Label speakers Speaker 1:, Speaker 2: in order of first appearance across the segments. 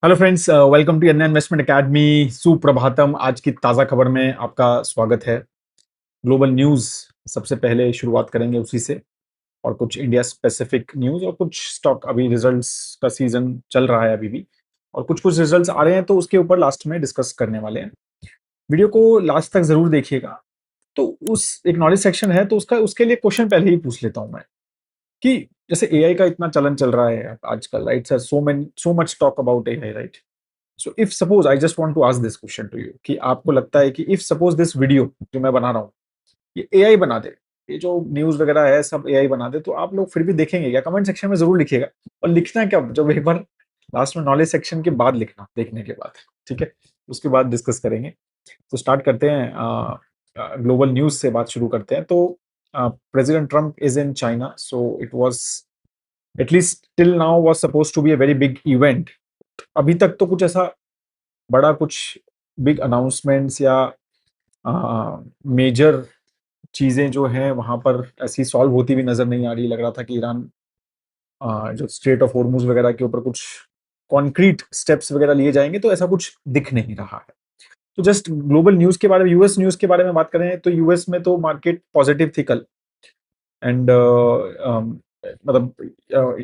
Speaker 1: Hello friends, welcome to Anna investment academy. सुप्रभातम। आज की ताज़ा खबर में आपका स्वागत है। ग्लोबल न्यूज़ सबसे पहले शुरुआत करेंगे उसी से, और कुछ इंडिया स्पेसिफिक न्यूज़ और कुछ स्टॉक। अभी रिजल्ट्स का सीजन चल रहा है अभी भी, और कुछ कुछ रिजल्ट्स आ रहे हैं तो उसके ऊपर लास्ट में डिस्कस करने वाले हैं। वीडियो को लास्ट तक जरूर देखिएगा। तो उस एक नॉलेज सेक्शन है, तो उसका उसके लिए क्वेश्चन पहले ही पूछ लेता हूँ मैं कि जैसे एआई का इतना चलन चल रहा है आजकल, right sir? So much talk about AI, right? So if suppose I just want to ask this question to you कि आपको लगता है कि इफ सपोज दिस वीडियो जो मैं बना रहा हूँ ये एआई बना दे, ये जो न्यूज वगैरह है सब एआई बना दे, तो आप लोग फिर भी देखेंगे क्या? कमेंट सेक्शन में जरूर लिखिएगा। और लिखना क्या, जब एक बार लास्ट में नॉलेज सेक्शन के बाद लिखना, देखने के बाद, ठीक है? उसके बाद डिस्कस करेंगे। तो स्टार्ट करते हैं, ग्लोबल न्यूज से बात शुरू करते हैं। तो president Trump is in China, so it was at least till now was suppose to be a very big event. अभी तक तो कुछ ऐसा बड़ा कुछ बिग अनाउंसमेंट्स या मेजर चीजें जो हैं वहां पर ऐसी सॉल्व होती हुई नजर नहीं आ रही। लग रहा था कि ईरान जो स्ट्रेट ऑफ हॉर्मुज वगैरह के ऊपर कुछ कॉन्क्रीट स्टेप्स वगैरह लिए जाएंगे, तो ऐसा कुछ दिख नहीं रहा है। तो जस्ट ग्लोबल न्यूज के बारे में, यूएस न्यूज के बारे में बात करें तो यूएस में तो मार्केट पॉजिटिव थी कल। एंड मतलब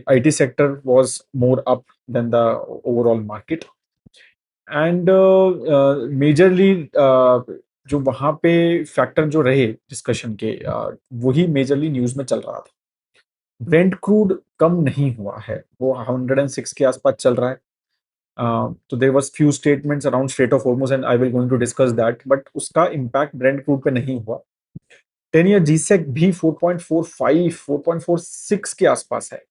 Speaker 1: IT sector was more up than the overall market. And majorly जो वहां पे फैक्टर जो रहे डिस्कशन के, वही मेजरली न्यूज में चल रहा था। ब्रेंट क्रूड कम नहीं हुआ है, वो 106 के आसपास चल रहा है। तो there was few statements around strait of Hormuz and I will going to discuss that, but उसका इम्पैक्ट ब्रेंट क्रूड पे नहीं हुआ। 10 ईयर जीसेक भी 4.45 4.46 के आसपास है।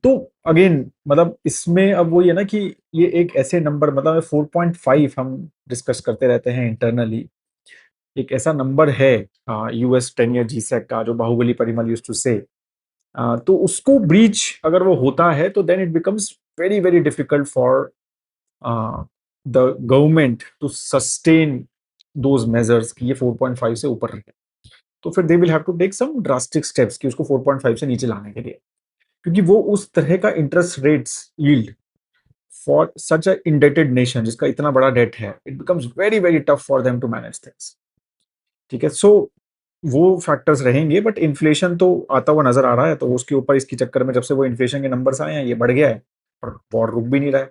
Speaker 1: तो अगेन मतलब इसमें अब वो ये ना कि ये एक ऐसे नंबर, मतलब 4.5 हम डिस्कस करते रहते हैं इंटरनली, एक ऐसा नंबर है यूएस 10 ईयर जीसैक का, जो बाहुबली परिमल यूज्ड टू से। तो उसको ब्रीच अगर वो होता है तो then it becomes very very difficult for the government to sustain those measures कि ये 4.5 से ऊपर रहे। तो फिर they will have to take some drastic steps कि उसको 4.5 से नीचे लाने के लिए, क्योंकि वो उस तरह का interest rates yield for such a indebted nation जिसका इतना बड़ा डेट है, it becomes very very tough for them to manage things. ठीक है, सो वो फैक्टर्स रहेंगे, बट इन्फ्लेशन तो आता हुआ नजर आ रहा है। तो उसके ऊपर इसके चक्कर में जब से वो इन्फ्लेशन के नंबर्स आए हैं ये बढ़ गया है, और वॉर रुक भी नहीं रहा है,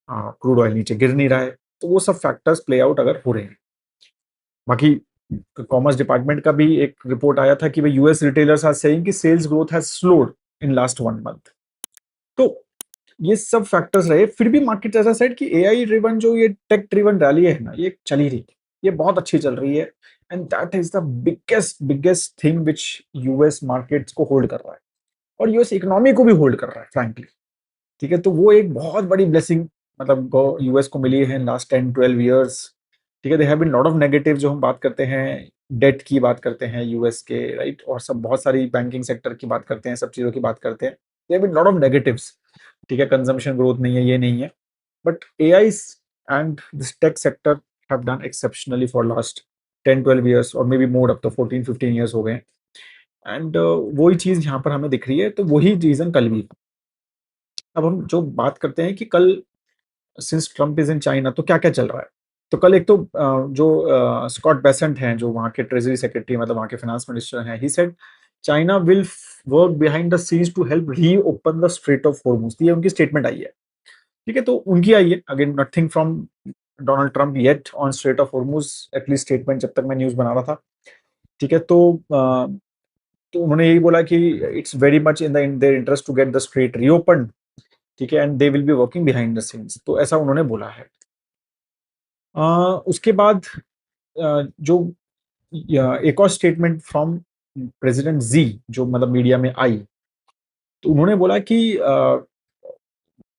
Speaker 1: क्रूड ऑयल नीचे गिर नहीं रहा है। तो वो सब फैक्टर्स प्ले आउट अगर हो रहे हैं। बाकी कॉमर्स डिपार्टमेंट का भी एक रिपोर्ट आया था कि भाई यूएस रिटेलर्स आर सेइंग कि sales growth has slowed in last 1 month. तो ये सब फैक्टर्स रहे, फिर भी मार्केट ऐसा सेट कि एआई ड्रिवन जो ये टेक ड्रिवन रैली है ना, ये चल ही रही है, ये बहुत अच्छी चल रही है। And that is the biggest biggest thing which US markets को होल्ड कर रहा है, और यूएस इकोनॉमी को भी होल्ड कर रहा है फ्रैंकली। ठीक है, तो वो एक बहुत बड़ी ब्लेसिंग मतलब यूएस को मिली है इन लास्ट 10-12 ईयर्स। ठीक है, they have been lot of negative, जो हम बात करते हैं, डेट की बात करते हैं यूएस के, राइट? और सब बहुत सारी बैंकिंग सेक्टर की बात करते हैं, सब चीजों की बात करते हैं। They have been lot of negatives. ठीक है, कंजम्पशन ग्रोथ नहीं है, ये नहीं है, but AI and this tech sector have done exceptionally for last 10-12 years, और मे बी मोर, अब तो 14-15 ईयर्स हो गए। एंड वही चीज यहाँ पर हमें दिख रही है, तो वही रीजन कल भी। अब हम जो बात करते हैं कि कल since Trump is in China तो क्या क्या चल रहा है। तो कल एक तो जो स्कॉट बेसेंट हैं, जो वहाँ के ट्रेजरी सेक्रेटरी, मतलब वहाँ के फाइनेंस मिनिस्टर हैं, he said China will work behind the scenes to help reopen the strait of Hormuz. ये उनकी स्टेटमेंट आई है। ठीक है, तो उनकी आई है, again nothing from Donald Trump yet on straight of Hormuz, at least statement जब तक मैं न्यूज बना रहा था। ठीक है, तो उन्होंने यही बोला कि it's very much in their interest to get the strait reopen. ठीक है, and they will be working behind the scenes, तो ऐसा उन्होंने बोला है। उसके बाद जो एक और स्टेटमेंट फ्रॉम प्रेसिडेंट जी, जो मतलब मीडिया में आई, तो उन्होंने बोला कि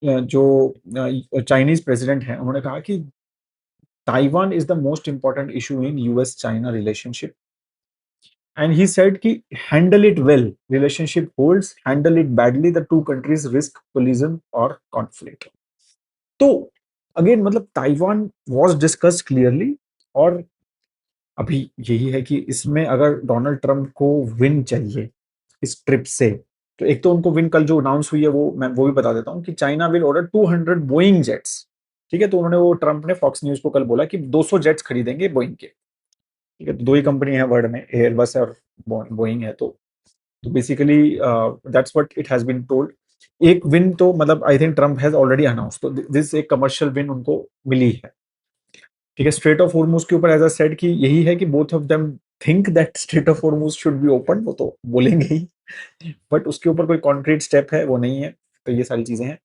Speaker 1: जो चाइनीज प्रेसिडेंट हैं, उन्होंने कहा कि Taiwan is the most important issue in US China relationship. And he said कि handle it well, relationship holds, handle it badly, the two countries risk collision और कॉन्फ्लिक्ट। तो अगेन मतलब ताइवान वाज डिस्कस्ड क्लियरली। और अभी यही है कि इसमें अगर डोनाल्ड ट्रंप को विन चाहिए इस ट्रिप से, तो एक तो उनको विन कल जो अनाउंस हुई है वो मैं वो भी बता देता हूँ कि China will order 200 Boeing jets. ठीक है, तो उन्होंने वो ट्रम्प ने फॉक्स न्यूज को कल बोला कि 200 जेट्स खरीदेंगे बोइंग के। ठीक है, तो दो ही कंपनी है वर्ल्ड में, एयरबस है और बोइंग है। तो basically that's what it has been told. एक विन तो मतलब I think Trump has already announce, तो दिस एक कमर्शियल विन उनको मिली है। ठीक है, स्ट्रेट ऑफ हॉर्मुज के ऊपर एज अ सेड कि यही है कि both of them think that straight of Hormuz should be open, वो तो बोलेंगे ही, बट उसके ऊपर कोई कॉन्क्रीट स्टेप है वो नहीं है। तो ये सारी चीजें हैं।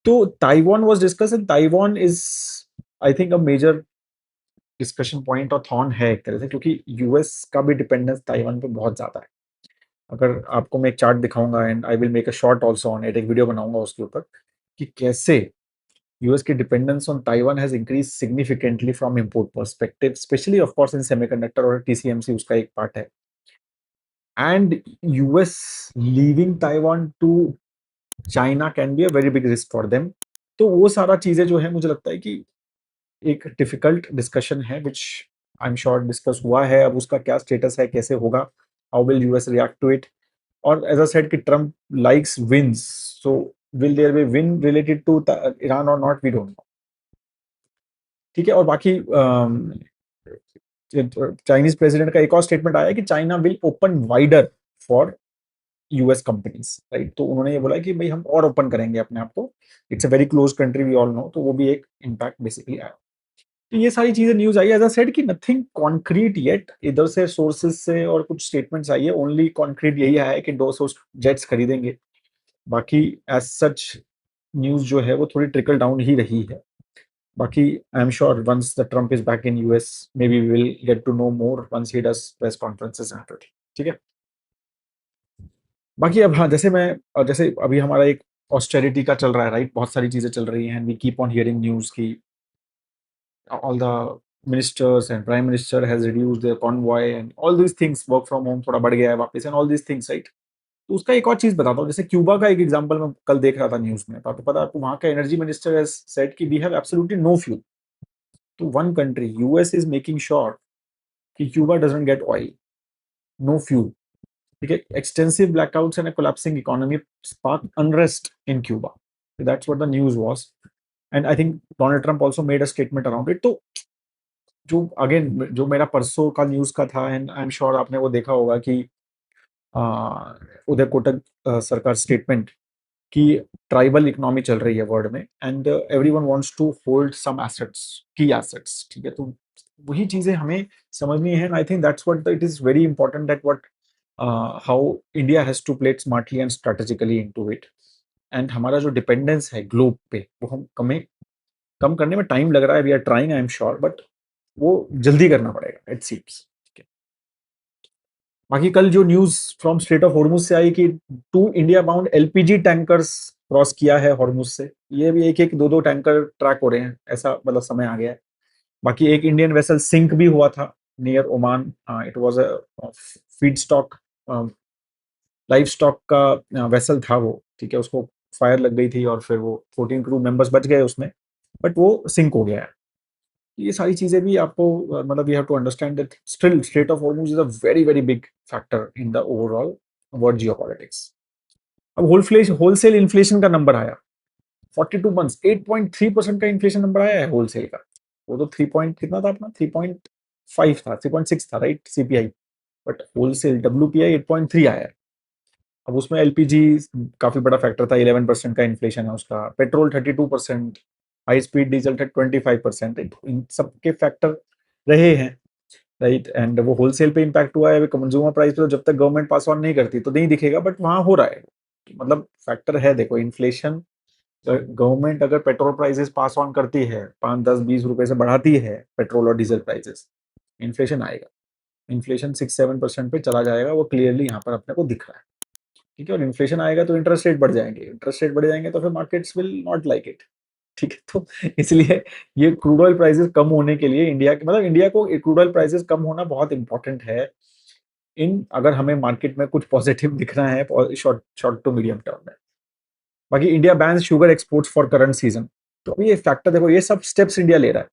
Speaker 1: तो Taiwan was discuss and Taiwan is I think a major discussion point और थॉर्न है एक तरह से, क्योंकि यूएस का भी डिपेंडेंस ताइवान पे बहुत ज्यादा है। अगर आपको मैं एक चार्ट दिखाऊंगा and I will make a short also on it, एक वीडियो बनाऊंगा उसके ऊपर कि कैसे यूएस की dependence on Taiwan has increase significantly from import perspective, specially of course in semiconductor, और टीसीएमसी उसका एक पार्ट है। And US leaving Taiwan to China can be a very big risk for them. तो वो सारा चीजें जो है मुझे लगता है कि एक डिफिकल्ट डिस्कशन है which I am sure discuss हुआ है। अब उसका क्या स्टेटस है, कैसे होगा, how will US react to it. और एज आई सेड कि Trump likes wins, so will there be win related to Iran और नॉट, वी डोंट नो। ठीक है, और बाकी चाइनीज प्रेसिडेंट का एक और स्टेटमेंट आया कि China will open wider for US companies, right. तो उन्होंने ये बोला कि भाई हम और ओपन करेंगे अपने आप को, it's a very close country we all know, तो वो भी एक इम्पैक्ट बेसिकली आया। तो ये सारी चीजें न्यूज आई, एज आई सेड कि नथिंग कॉन्क्रीट येट, इधर से सोर्सेज से और कुछ स्टेटमेंट्स आई है, ओनली कॉन्क्रीट यही आया है कि 200 जेट्स खरीदेंगे। बाकी एज सच न्यूज जो है वो थोड़ी ट्रिकल डाउन ही रही है। बाकी I am sure once the Trump is back in US, maybe we will get to know more once he does press conferences and everything. ठीक है, बाकी अब हाँ, जैसे अभी हमारा एक ऑस्टेरिटी का चल रहा है, राइट, बहुत सारी चीजें चल रही हैं, we keep on hearing news की all the ministers and prime minister has reduced their convoy and all these things, work from home थोड़ा बढ़ गया है वापस and all these things, right। तो उसका एक और चीज बताता हूँ, जैसे क्यूबा का एक एग्जांपल मैं कल देख रहा था न्यूज में, तो आपको पता है, आपको वहां का एनर्जी मिनिस्टर हैज सेड कि we have absolutely no fuel. तो one country US is making sure कि Cuba doesn't get oil, no fuel. ठीक है, extensive blackouts and collapsing economy spark unrest in Cuba, that's what the news was. And I think Donald Trump also made a statement around it. तो जो again जो मेरा परसों का news का था, एंड आई एम श्योर आपने वो देखा होगा कि उदय कोटक सरकार स्टेटमेंट कि ट्राइबल इकोनॉमी चल रही है वर्ल्ड में and everyone wants to hold some assets, की एसेट्स। ठीक है, तो वही चीजें हमें समझनी है, I think that's what it is very important that what how India has to play smartly and strategically into it. And हमारा जो डिपेंडेंस है ग्लोब पे वो हम कम करने में टाइम लग रहा है, we are trying I am sure, but वो जल्दी करना पड़ेगा इट सीम्स। बाकी कल जो news from strait of Hormuz से आई कि 2 India bound LPG tankers cross किया है हॉर्मुज से, ये भी एक एक दो दो टैंकर ट्रैक हो रहे हैं, ऐसा मतलब समय आ गया है। बाकी एक इंडियन वेसल सिंक भी हुआ था near Oman, it was a feed stock, life stock का वेसल था वो। ठीक है, उसको फायर लग गई थी और फिर वो 14 क्रू मेंबर्स बच गए उसमें, बट वो सिंक हो गया है। ये सारी चीजें भी आपको मतलब you have to understand that still strait of Hormuz is a very very big factor in the overall world geopolitics. अब होलसेल इन्फ्लेशन का नंबर आया 42 मंथ्स, 8.3% का इन्फ्लेशन नंबर आया है होलसेल का। वो तो 3 पॉइंट कितना था अपना, 3.5 था, 3.6 था, right, CPI. But wholesale WPI 8.3 आया है। अब उसमें एलपीजी काफी बड़ा फैक्टर था, 11% का इन्फ्लेशन है उसका, पेट्रोल 32%, हाई स्पीड डीजल 25%, इन सबके फैक्टर रहे हैं, राइट। एंड वो होलसेल पे इम्पैक्ट हुआ है, कंज्यूमर प्राइस पे तो जब तक गवर्नमेंट पास ऑन नहीं करती तो नहीं दिखेगा, बट वहां हो रहा है, मतलब फैक्टर है। देखो इन्फ्लेशन, गवर्नमेंट अगर पेट्रोल प्राइसेस पास ऑन करती है, 5, 10, 20 रुपए से बढ़ाती है पेट्रोल और डीजल प्राइसेस, इन्फ्लेशन आएगा, इन्फ्लेशन 6-7% पे चला जाएगा, वो क्लियरली यहाँ पर अपने को दिख रहा है। ठीक है, और इन्फ्लेशन आएगा तो इंटरेस्ट रेट बढ़ जाएंगे, इंटरेस्ट रेट बढ़ जाएंगे तो फिर markets will not like it. ठीक है, तो इसलिए ये क्रूड ऑयल प्राइसेस कम होने के लिए इंडिया के मतलब इंडिया को क्रूड ऑयल प्राइसेस कम होना बहुत इंपॉर्टेंट है इन, अगर हमें मार्केट में कुछ पॉजिटिव दिखना है short short to medium term में। बाकी India ban sugar exports for current season, तो अभी ये फैक्टर देखो, ये सब स्टेप्स इंडिया ले रहा है।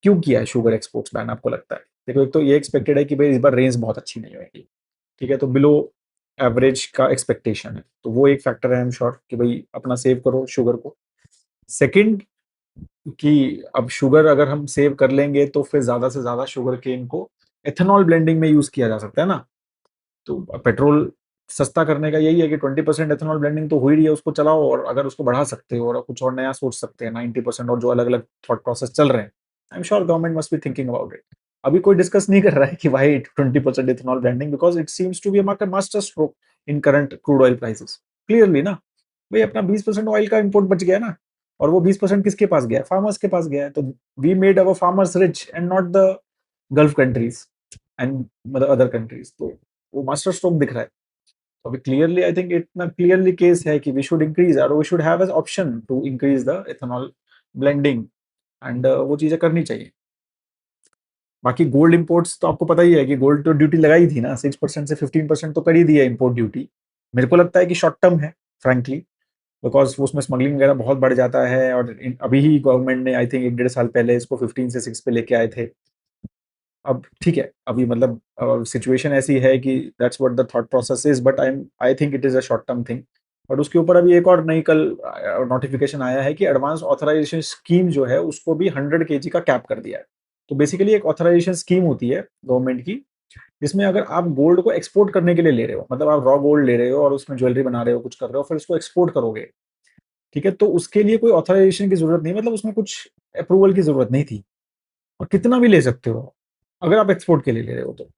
Speaker 1: क्यों किया है शुगर एक्सपोर्ट्स बैन, आपको लगता है? देखो एक तो ये एक्सपेक्टेड है कि भाई इस बार रेंज बहुत अच्छी नहीं होगी। ठीक है, तो बिलो एवरेज का एक्सपेक्टेशन है, तो वो एक फैक्टर है। आई एम श्योर कि भाई अपना सेव करो शुगर को। सेकंड, कि अब शुगर अगर हम सेव कर लेंगे तो फिर ज्यादा से ज्यादा शुगर केन को एथेनॉल ब्लेंडिंग में यूज किया जा सकता है ना। तो पेट्रोल सस्ता करने का यही है कि 20% एथेनॉल ब्लेंडिंग तो हो ही रही है, उसको चलाओ, और अगर उसको बढ़ा सकते हो और कुछ और नया सोच सकते हैं 90%, और जो अलग अलग थॉट प्रोसेस चल रहे हैं, आई am sure government must be thinking about it. अभी कोई डिस्कस नहीं कर रहा है कि भाई 20% ethanol blending, because it seems to be a master stroke in current crude oil prices. Clearly ना, भाई अपना 20% ऑयल का इंपोर्ट बच गया ना, और वो 20% किसके पास गया है? फार्मर्स के पास गया है। तो we made our farmers rich and not the gulf countries and मतलब अदर कंट्रीज। तो वो मास्टर स्ट्रोक दिख रहा है। तो अभी क्लियरली आई थिंक इतना क्लियरली केस है कि वी शुड इंक्रीज, और we should have as option to increase the ethanol blending, and वो चीजें करनी चाहिए। बाकी गोल्ड इंपोर्ट्स तो आपको पता ही है कि गोल्ड तो ड्यूटी लगाई थी ना, 6% से 15% तो कर ही दिया इंपोर्ट ड्यूटी। मेरे को लगता है कि शॉर्ट टर्म है, फ्रैंकली, बिकॉज उसमें स्मगलिंग वगैरह बहुत बढ़ जाता है। और अभी ही गवर्नमेंट ने आई थिंक 1 डेढ़ साल पहले इसको 15 से 6 पे लेके आए थे। अब ठीक है, अभी मतलब सिचुएशन ऐसी है कि that's what the thought process is, but I think it is a short term thing. और उसके ऊपर अभी एक और नई कल नोटिफिकेशन आया है कि एडवांस ऑथराइजेशन स्कीम जो है उसको भी 100 kg का कैप कर दिया है। तो बेसिकली एक ऑथराइजेशन स्कीम होती है गवर्नमेंट की, जिसमें अगर आप गोल्ड को एक्सपोर्ट करने के लिए ले रहे हो, मतलब आप रॉ गोल्ड ले रहे हो और उसमें ज्वेलरी बना रहे हो, कुछ कर रहे हो, फिर उसको एक्सपोर्ट करोगे, ठीक है, तो उसके लिए कोई ऑथराइजेशन की जरूरत नहीं, मतलब उसमें कुछ अप्रूवल की जरूरत नहीं थी, और कितना भी ले सकते हो अगर आप एक्सपोर्ट के लिए ले रहे हो तो।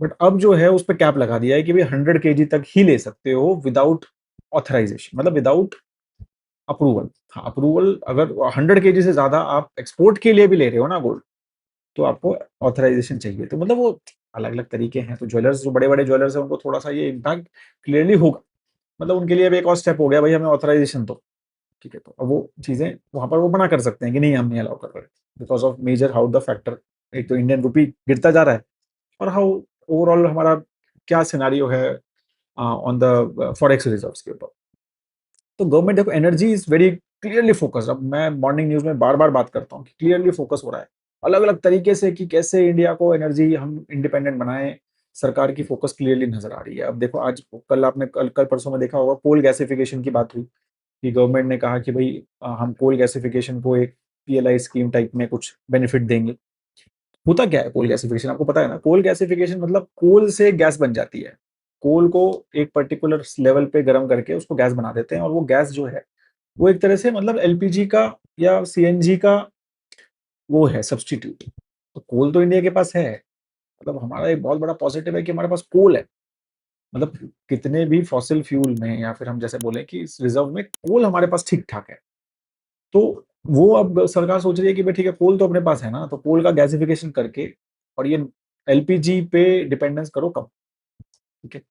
Speaker 1: बट अब जो है उस पर कैप लगा दिया है कि भाई 100 kg तक ही ले सकते हो विदाउट ऑथराइजेशन, मतलब विदाउट अप्रूवल। हाँ, अप्रूवल अगर 100 kg से ज्यादा आप एक्सपोर्ट के लिए भी ले रहे हो ना गोल्ड, तो आपको ऑथराइजेशन चाहिए। तो मतलब वो अलग अलग तरीके हैं। तो ज्वेलर्स, जो बड़े बड़े ज्वेलर्स हैं, उनको थोड़ा सा ये इम्पैक्ट क्लियरली होगा। मतलब उनके लिए भी एक और स्टेप हो गया, भाई हमें ऑथराइजेशन दो, ठीक है। तो अब वो चीजें वहां पर वो मना कर सकते हैं कि नहीं, हम नहीं अलाउ कर रहे, because of major how the factor, एक तो इंडियन रुपी गिरता जा रहा है, और हाउ ओवरऑल हमारा क्या सिनारियो है ऑन द फॉरेक्स रिजर्व्स के ऊपर। तो गवर्नमेंट देखो, energy is very clearly focused. अब मैं मॉर्निंग न्यूज में बार बार बात करता हूँ कि क्लियरली फोकस हो रहा है अलग अलग तरीके से कि कैसे इंडिया को एनर्जी हम इंडिपेंडेंट बनाएं। सरकार की फोकस क्लियरली नजर आ रही है। अब देखो, आज कल आपने कल कल परसों में देखा होगा, कोल गैसिफिकेशन की बात हुई कि गवर्नमेंट ने कहा कि भाई हम कोल गैसिफिकेशन को एक पीएलआई स्कीम टाइप में कुछ बेनिफिट देंगे। होता क्या है कोल गैसिफिकेशन, आपको पता है ना? कोल गैसिफिकेशन मतलब कोल से गैस बन जाती है। कोल को एक पर्टिकुलर लेवल पे गर्म करके उसको गैस बना देते हैं, और वो गैस जो है वो एक तरह से मतलब एलपीजी का या सीएनजी का वो है सब्सटीट्यूट। तो कोल तो इंडिया के पास है। मतलब हमारा एक बहुत बड़ा पॉजिटिव है कि हमारे पास कोल है। मतलब कितने भी फॉसिल फ्यूल में, या फिर हम जैसे बोले कि इस रिजर्व में कोल हमारे पास ठीक ठाक है। तो वो अब सरकार सोच रही है कि भाई ठीक है, कोल तो अपने पास है ना, तो कोल का गैसिफिकेशन करके और ये एलपीजी पे डिपेंडेंस करो कम, ठीक है।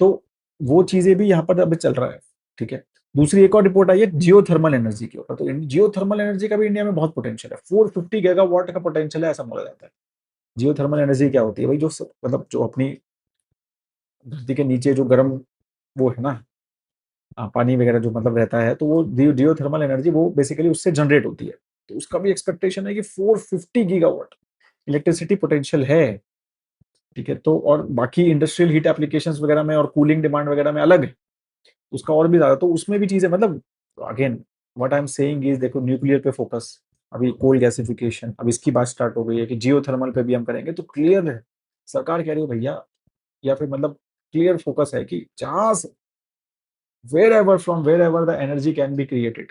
Speaker 1: तो वो चीजें भी यहाँ पर अभी चल रहा है, ठीक है। दूसरी एक और रिपोर्ट आई है जियो थर्मल एनर्जी के ऊपर। तो जियो थर्मल एनर्जी का भी इंडिया में बहुत पोटेंशियल है, 450 GW का पोटेंशियल है, ऐसा बोला जाता है। जियो थर्मल एनर्जी क्या होती है भाई? जो मतलब जो अपनी धरती के नीचे जो गर्म वो है ना, पानी वगैरह जो मतलब रहता है, तो वो जियो थर्मल एनर्जी वो बेसिकली उससे जनरेट होती है। तो उसका भी एक्सपेक्टेशन है कि 450 GW इलेक्ट्रिसिटी पोटेंशियल है, ठीक है। तो और बाकी इंडस्ट्रियल हीट एप्लीकेशंस वगैरह में और कूलिंग डिमांड वगैरह में अलग है, उसका और भी ज्यादा। तो उसमें भी चीजें मतलब, again what I am saying is, देखो न्यूक्लियर पे फोकस, अभी कोल गैसिफिकेशन, अब इसकी बात स्टार्ट हो गई है कि जियो थर्मल पे भी हम करेंगे। तो क्लियर है, सरकार कह रही है भैया, या फिर मतलब क्लियर फोकस है कि जहां wherever from wherever the energy can be created,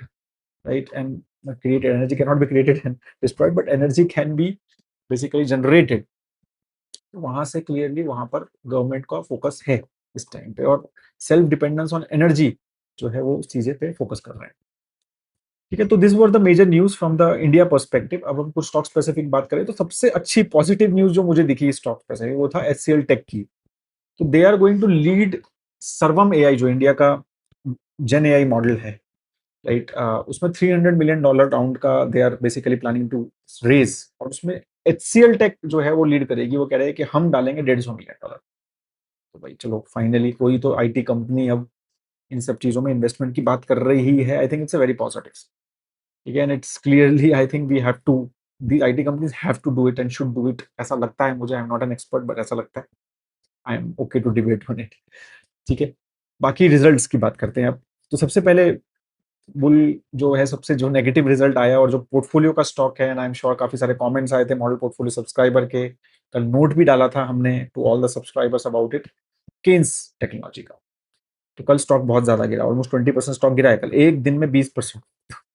Speaker 1: right? And created energy cannot be created and destroyed, but energy can be basically generated। तो वहां से क्लियरली वहां पर गवर्नमेंट का फोकस है इस टाइम पे, और सेल्फ डिपेंडेंस ऑन एनर्जी जो है वो उस चीजें पे फोकस कर रहे हैं, ठीक है। तो this were the major news from the India perspective. अब हम कुछ स्टॉक स्पेसिफिक बात करें, तो सबसे अच्छी पॉजिटिव न्यूज जो मुझे दिखी स्टॉक स्पेसिफिक वो था एचसीएल टेक की। तो they are going to lead Sarvam AI, जो इंडिया का जेन एआई मॉडल है, राइट। उसमें $300 million राउंड का they are basically planning to raise, और उसमें एचसीएल टेक जो है वो लीड करेगी। वो कह रहे हैं कि हम डालेंगे $150 million। तो भाई चलो, फाइनली कोई तो आईटी कंपनी अब इन सब चीजों में इन्वेस्टमेंट की बात कर रही है। I think it's a very positive, ठीक है। And it's clearly I think we have to, the IT companies have to do it and should do it, ऐसा लगता है मुझे। I am not an expert, but ऐसा लगता है। I am okay to debate on it. ठीक है, बाकी रिजल्ट्स की बात करते हैं अब। तो सबसे पहले बुल जो है, सबसे जो नेगेटिव रिजल्ट आया और जो पोर्टफोलियो का स्टॉक है, एंड आई एम श्योर काफी सारे कमेंट्स आए थे मॉडल पोर्टफोलियो सब्सक्राइबर के, कल नोट भी डाला था हमने to all the subscribers about it, Kaynes technology का। तो कल स्टॉक बहुत ज्यादा गिरा, ऑलमोस्ट 20% स्टॉक गिरा है कल, एक दिन में 20%।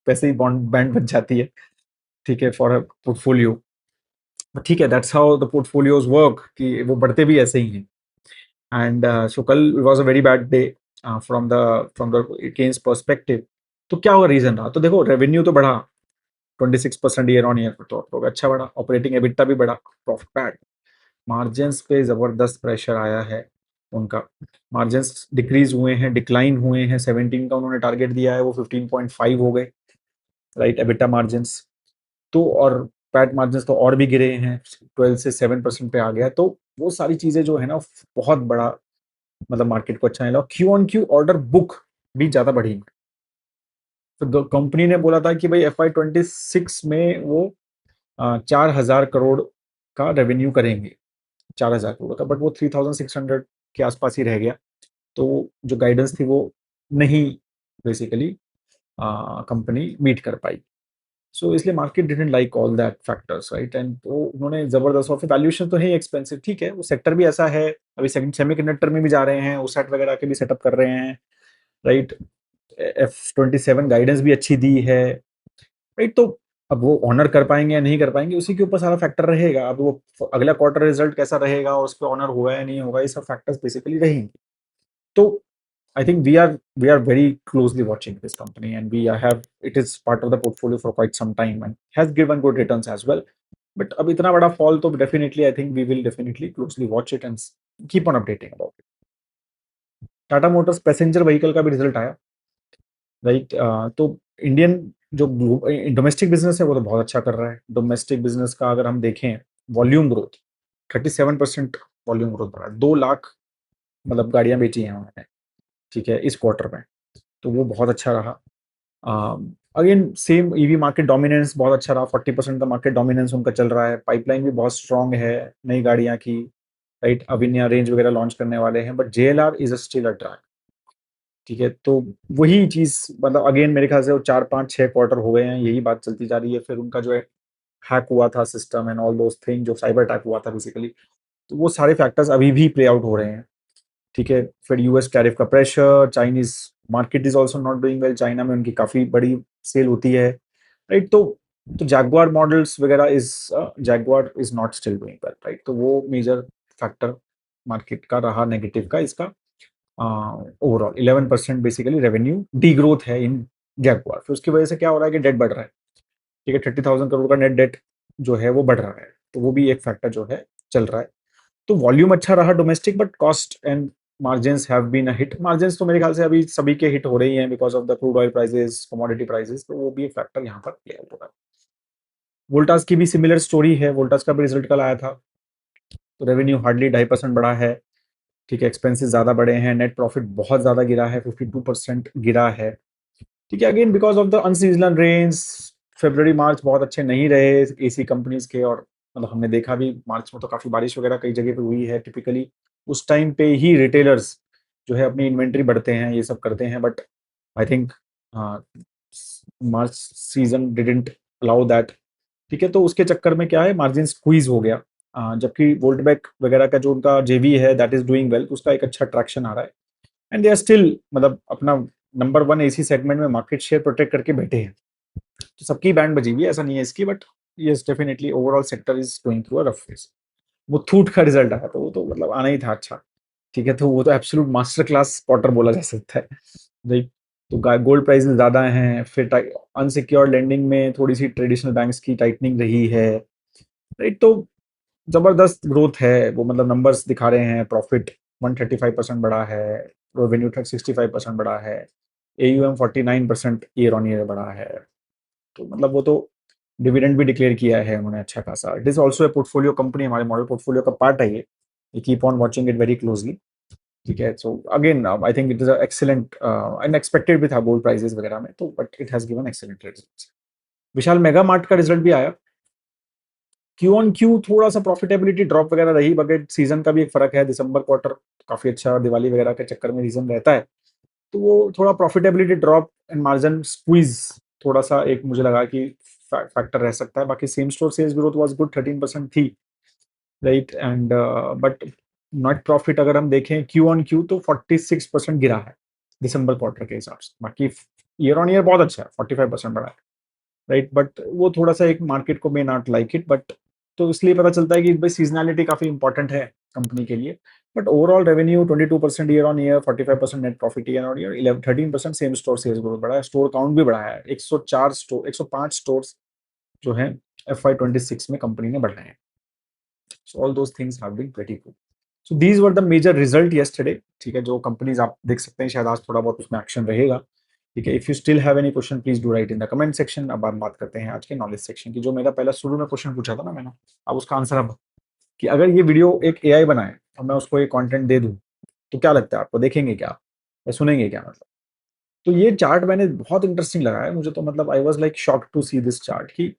Speaker 1: वैसे ही बॉन्ड बैंड बच जाती है, ठीक है, फॉर अ पोर्टफोलियो। ठीक है, that's how the portfolios work, कि वो बढ़ते भी ऐसे ही हैं। एंड सो कल was a very bad day from the Kaynes perspective. तो क्या होगा, रीजन रहा, तो देखो रेवेन्यू तो बढ़ा 26% ईयर ऑन ईयर, तो अच्छा बढ़ा, ऑपरेटिंग एबिटा भी बढ़ा, प्रॉफिट पैट, मार्जिन्स पे जबरदस्त प्रेशर आया है उनका, मार्जिन्स डिक्रीज हुए हैं, डिक्लाइन हुए हैं, 17 का उन्होंने टारगेट दिया है, वो 15.5 हो गए, राइट, एबिटा मार्जिन्स। तो और पैट मार्जिन्स तो और भी गिरे हैं, 12 से 7% पे आ गया। तो वो सारी चीजें जो है ना, बहुत बड़ा मतलब मार्केट को अच्छा नहीं लगा। Q on Q order book भी ज्यादा बढ़ी, तो कंपनी ने बोला था कि भाई FY 26 में वो 4,000 करोड़ का रेवेन्यू करेंगे, 4,000 करोड़ का, बट वो 3,600 के आसपास ही रह गया। तो जो गाइडेंस थी वो नहीं बेसिकली कंपनी मीट कर पाई। सो इसलिए market didn't like all that factors, right, and तो उन्होंने जबरदस्त, और फिर वैल्यूएशन तो है एक्सपेंसिव, ठीक है, वो सेक्टर भी ऐसा है, अभी सेमीकंडक्टर में भी जा रहे हैं, ओसैट वगैरह के भी सेटअप कर रहे हैं, राइट, F27 गाइडेंस भी अच्छी दी है, राइट। तो अब वो ऑनर कर पाएंगे या नहीं कर पाएंगे, उसी के ऊपर सारा फैक्टर रहेगा। अब वो अगला क्वार्टर रिजल्ट कैसा रहेगा और उस पर ऑनर हुआ या नहीं होगा, ये सब फैक्टर्स बेसिकली रहेंगे। तो I think we are very closely watching this company, and we have it is part of the portfolio for quite some time and has given good returns as well. But अब इतना बड़ा fall, तो definitely I think we will definitely closely watch it and keep on updating about it. Tata Motors passenger vehicle का भी result आया, right. तो Indian जो domestic business है वो तो बहुत अच्छा कर रहा है। डोमेस्टिक बिजनेस का अगर हम देखें, वॉल्यूम ग्रोथ 37% वॉल्यूम ग्रोथ बढ़ा, 2 लाख मतलब गाड़ियां बेची हैं उन्होंने, ठीक है, इस क्वार्टर में। तो वो बहुत अच्छा रहा। Again same EV market dominance बहुत अच्छा रहा, 40% का मार्केट डोमिनेंस उनका चल रहा है, पाइपलाइन भी बहुत स्ट्रांग है नई गाड़ियां की, राइट। अब नया रेंज वगैरह लॉन्च करने वाले हैं, but JLR is still a drag, ठीक है। तो वही चीज, मतलब अगेन मेरे ख्याल से वो 4 5 6 क्वार्टर हो गए हैं, यही बात चलती जा रही है। फिर उनका जो है हैक हुआ था system and all those thing, जो साइबर अटैक हुआ था बेसिकली, तो वो सारे फैक्टर्स अभी भी प्ले आउट हो रहे हैं, ठीक है। फिर US टैरिफ का pressure, Chinese market is also not doing well, China में उनकी काफी बड़ी सेल होती है, राइट। तो जैगुआर मॉडल्स वगैरह is Jaguar is not still doing well, right. तो वो मेजर फैक्टर मार्केट का रहा नेगेटिव का, इसका overall 11% basically revenue D growth है इन जैगुआर। फिर उसकी वजह से क्या हो रहा है कि डेट बढ़ रहा है, ठीक है, 30,000 करोड़ का नेट डेट जो है वो बढ़ रहा है, तो वो भी एक फैक्टर जो है चल रहा है। तो वॉल्यूम अच्छा रहा domestic, but cost and margins have been a hit. Margins तो मेरे ख्याल से अभी सभी के हिट हो रही हैं because of the crude oil prices, commodity prices, तो वो भी एक फैक्टर यहाँ पर प्ले आउट हो रहा है। वोल्टास की भी सिमिलर स्टोरी है, वोल्टास का भी रिजल्ट कल आया था, तो रेवेन्यू हार्डली 2.5% बढ़ा है, ठीक है, एक्सपेंसेस ज्यादा बढ़े हैं, नेट प्रॉफिट बहुत ज्यादा गिरा है, 52% गिरा है, ठीक है। Again because of the unseasonal rains, फरवरी मार्च बहुत अच्छे नहीं रहे AC कंपनीज के, और मतलब हमने देखा भी मार्च में तो काफी बारिश वगैरह कई जगह पे हुई है, टिपिकली उस टाइम पे ही रिटेलर्स जो है अपनी इन्वेंट्री बढ़ते हैं, ये सब करते हैं, but I think March season didn't allow that, ठीक है। तो उसके चक्कर में क्या है, मार्जिन स्क्वीज हो गया। जबकि वोल्टबैक वगैरह का जो उनका JV है दैट इज डूइंग वेल, उसका एक अच्छा ट्रैक्शन आ रहा है, एंड दे आर स्टिल मतलब अपना नंबर 1 AC सेगमेंट में मार्केट शेयर प्रोटेक्ट करके बैठे हैं। तो सबकी बैंड बजी हुई है, ऐसा नहीं है इसकी, but yes definitely overall sector is going through a rough phase. Muthoot का रिजल्ट आया, तो वो तो मतलब आना ही था अच्छा, ठीक है। तो वो तो एब्सोल्यूट मास्टर क्लास क्वार्टर बोला जा सकता है, राइट। तो गोल्ड प्राइसेस ज्यादा हैं, फिर अनसिक्योर्ड लेंडिंग में थोड़ी सी ट्रेडिशनल बैंक्स की टाइटनिंग रही है, राइट। तो जबरदस्त ग्रोथ है, वो मतलब नंबर्स दिखा रहे हैं, प्रॉफिट 135% बढ़ा है, रेवेन्यू 65% बढ़ा है, AUM 49% ईयर ऑन ईयर बढ़ा है। तो मतलब वो तो डिविडेंड भी डिक्लेयर किया है उन्होंने अच्छा खासा। It is also a portfolio company, हमारे मॉडल पोर्टफोलियो का पार्ट है ये keep on watching it very closely, ठीक है। So again I think it is excellent, unexpected भी था गोल्ड प्राइसेस वगैरह में, तो but it has given excellent results. Vishal mega mart का रिजल्ट भी आया, क्यू ऑन क्यू थोड़ा सा प्रॉफिटेबिलिटी ड्रॉप वगैरह रही, बगैर सीजन का भी एक फर्क है, दिसंबर क्वार्टर काफी अच्छा दिवाली वगैरह के चक्कर में रीजन रहता है, तो वो थोड़ा profitability drop and margin squeeze थोड़ा सा एक मुझे लगा कि फैक्टर रह सकता है। बाकी same store sales growth was good, 13% थी, right. And but net profit अगर हम देखें क्यू ऑन क्यू तो 46% गिरा है दिसंबर क्वार्टर के हिसाब से। बाकी ईयर ऑन ईयर बहुत अच्छा है, 45% बढ़ा है, राइट। बट वो थोड़ा सा एक मार्केट को may not like it, but तो इसलिए पता चलता है कि भाई सीजनैलिटी काफी इंपॉर्टेंट है कंपनी के लिए। But overall revenue 22% year on year, 45% net profit year on year, 13% same store sales growth बढ़ा है, स्टोर काउंट भी बढ़ा है, 105 स्टोर जो है FY26 में कंपनी ने बढ़ाए हैं। So all those things have been pretty good. So these were the major result yesterday. ठीक है, जो कंपनीज आप देख सकते हैं, शायद आज थोड़ा बहुत उसमें एक्शन रहेगा। ठीक है, if you still have any question please do right in the comment section. अब हम बात करते हैं आज के नॉलेज सेक्शन की। जो मेरा पहला शुरू में क्वेश्चन पूछा था ना मैंने, अब उसका आंसर अब कि अगर ये वीडियो एक एआई बनाए और मैं उसको ये कंटेंट दे दूं तो क्या लगता है आपको, देखेंगे क्या या सुनेंगे क्या, मतलब। तो ये चार्ट मैंने बहुत इंटरेस्टिंग लगा है मुझे, तो मतलब I was like shocked to see this chart कि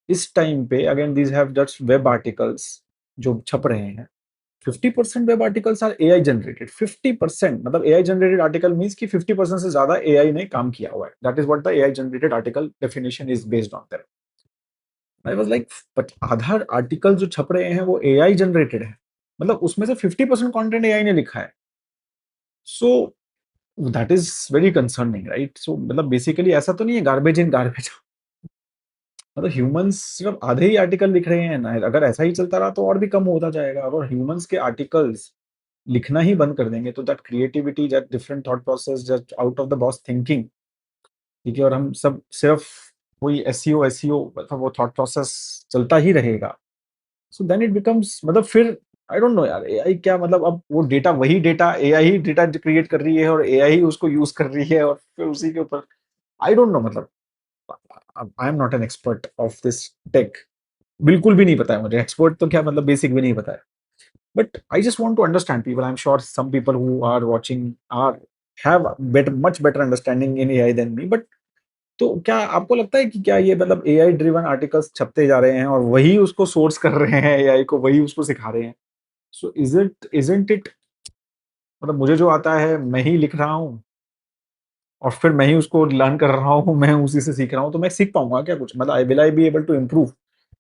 Speaker 1: इस टाइम पे again these have just web articles जो छप रहे हैं, 50% web articles are AI generated. 50% मतलब एआई जनरेटेड आर्टिकल मींस कि 50% से ज्यादा एआई ने काम किया हुआ है। That is what the AI generated article definition is based on that. I was like, but आधा आर्टिकल जो छप रहे हैं वो एआई जनरेटेड है, मतलब उसमें से 50% कंटेंट एआई ने लिखा है। So that is very concerning, right. So मतलब बेसिकली ऐसा तो नहीं है गार्बेज इन गार्बेज, मतलब ह्यूमंस सिर्फ आधे ही आर्टिकल लिख रहे हैं ना। अगर ऐसा ही चलता रहा तो और भी कम होता जाएगा। अगर ह्यूमंस के आर्टिकल्स लिखना ही बंद कर देंगे तो that creativity, that different thought process, just out of the box thinking, ठीक है, और हम सब सिर्फ वही एसईओ एसईओ मतलब वो थॉट प्रोसेस चलता ही रहेगा। सो देन इट बिकम्स, मतलब फिर आई डोंट नो यार, एआई क्या मतलब, अब वो डेटा वही डेटा एआई ही डेटा क्रिएट कर रही है और एआई ही उसको यूज कर रही है और फिर उसी के ऊपर आई डोंट नो, मतलब I am not an expert of this tech, बिल्कुल भी नहीं पता है मुझे। एक्सपर्ट तो क्या मतलब, बेसिक भी नहीं पता है। But I just want to understand people. I'm sure some people who are watching are have much better understanding in AI than me. But तो क्या आपको लगता है कि क्या ये मतलब एआई ड्रिवन आर्टिकल्स छपते जा रहे हैं और वही उसको सोर्स कर रहे हैं, एआई को वही उसको सिखा रहे हैं? सो इजंट इट, मतलब मुझे जो आता है मैं ही लिख रहा हूँ और फिर मैं ही उसको लर्न कर रहा हूँ, मैं उसी से सीख रहा हूँ, तो मैं सीख पाऊंगा क्या कुछ, मतलब I be able to improve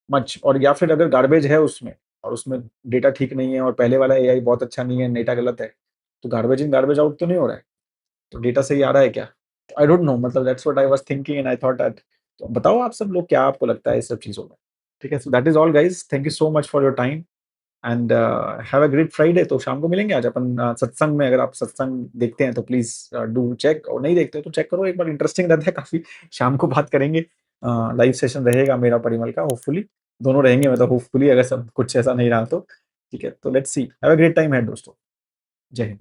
Speaker 1: much? और या फिर अगर गार्बेज है उसमें और उसमें डेटा ठीक नहीं है और पहले वाला एआई बहुत अच्छा नहीं है, डेटा गलत है, तो गार्बेज इन गार्बेज आउट तो नहीं हो रहा है, तो डेटा सही आ रहा है क्या? आई डोंट नो, मतलब that's what I was thinking and I thought that. तो बताओ आप सब लोग क्या आपको लगता है इस सब चीजों में? ठीक है, so that is all guys, thank you so much for your time and have a great Friday. तो शाम को मिलेंगे आज अपन सत्संग में। अगर आप सत्संग देखते हैं तो प्लीज डू चेक, और नहीं देखते तो चेक करो एक बार, इंटरेस्टिंग रहता है काफी। शाम को बात करेंगे, लाइव सेशन रहेगा मेरा परिमल का, होपफुली दोनों रहेंगे, मतलब होपफुली, अगर सब कुछ ऐसा नहीं रहा तो। ठीक है, तो let's see, have a great time है दोस्तों। जय हिंद।